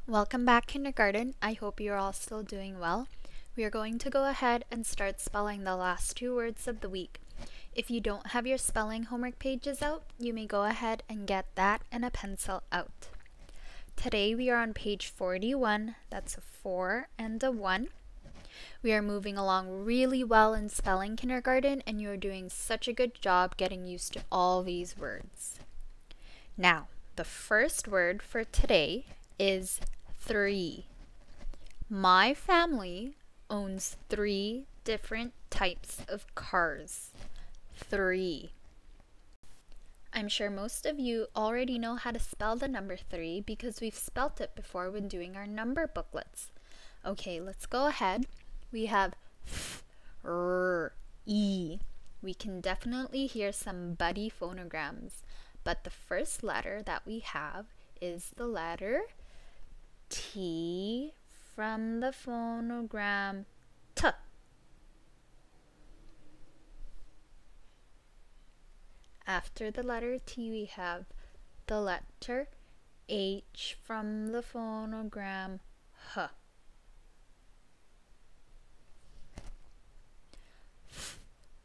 Welcome back, kindergarten. I hope you're all still doing well. We are going to go ahead and start spelling the last two words of the week. If you don't have your spelling homework pages out, you may go ahead and get that and a pencil out. Today we are on page 41. That's a 4 and a 1. We are moving along really well in spelling, kindergarten, and you are doing such a good job getting used to all these words. Now, the first word for today is 3. My family owns 3 different types of cars. 3. I'm sure most of you already know how to spell the number 3 because we've spelt it before when doing our number booklets. Okay, let's go ahead. We have E. We can definitely hear some buddy phonograms, but the first letter that we have is the letter T from the phonogram T. After the letter T, we have the letter H from the phonogram H.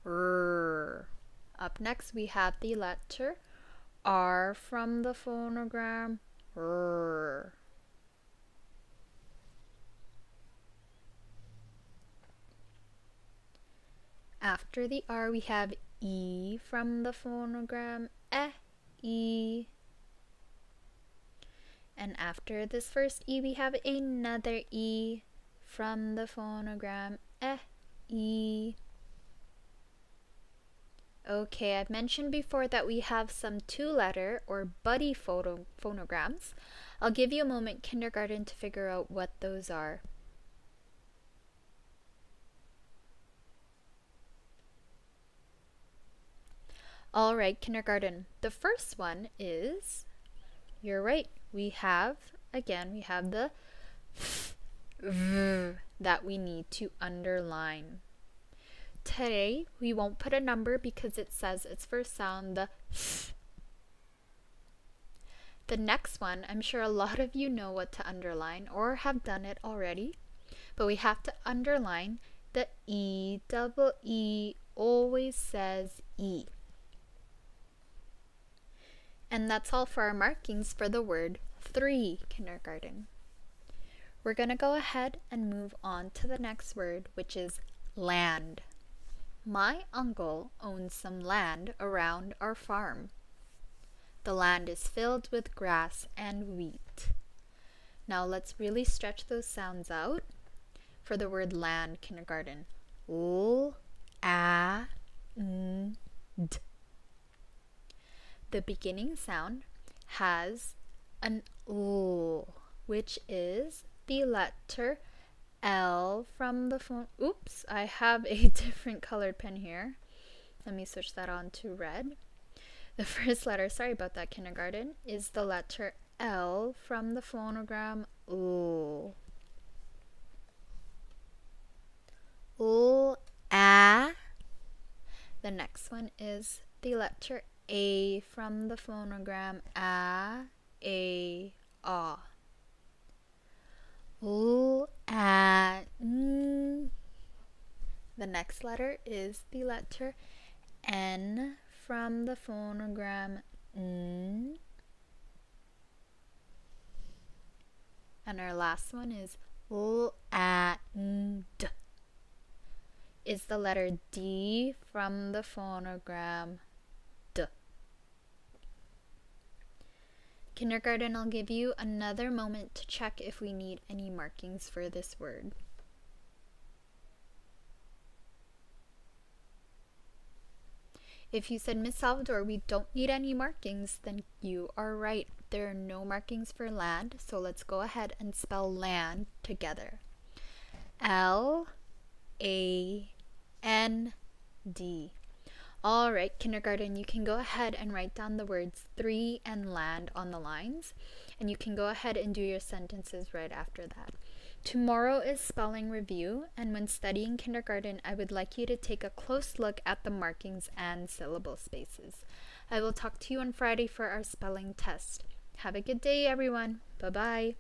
R. Up next, we have the letter R from the phonogram R. After the R, we have E from the phonogram E. And after this first E, we have another E from the phonogram E. Okay, I've mentioned before that we have some 2-letter or buddy phonograms. I'll give you a moment, kindergarten, to figure out what those are. All right, kindergarten. The first one is, you're right, we have the v that we need to underline. Today, we won't put a number because it says its first sound, the f. The next one, I'm sure a lot of you know what to underline or have done it already, but we have to underline the E. Double E always says E. And that's all for our markings for the word 3, kindergarten. We're going to go ahead and move on to the next word, which is land. My uncle owns some land around our farm. The land is filled with grass and wheat. Now let's really stretch those sounds out for the word land, kindergarten. L, A, N, D. The beginning sound has an L, which is the letter L from the phone. Oops, I have a different colored pen here. Let me switch that on to red. The first letter, sorry about that, kindergarten, is the letter L from the phonogram L. L, A. The next one is the letter A from the phonogram A, A. L, A, N. The next letter is the letter N from the phonogram N. And our last one is L, A, N, D. Is the letter D from the phonogram D. Kindergarten, I'll give you another moment to check if we need any markings for this word. If you said, Miss Salvador, we don't need any markings, then you are right. There are no markings for land, so let's go ahead and spell land together. L, A, N, D. All right, kindergarten, you can go ahead and write down the words 3 and land on the lines, and you can go ahead and do your sentences right after that. Tomorrow is spelling review, and when studying kindergarten, I would like you to take a close look at the markings and syllable spaces. I will talk to you on Friday for our spelling test. Have a good day, everyone. Bye-bye.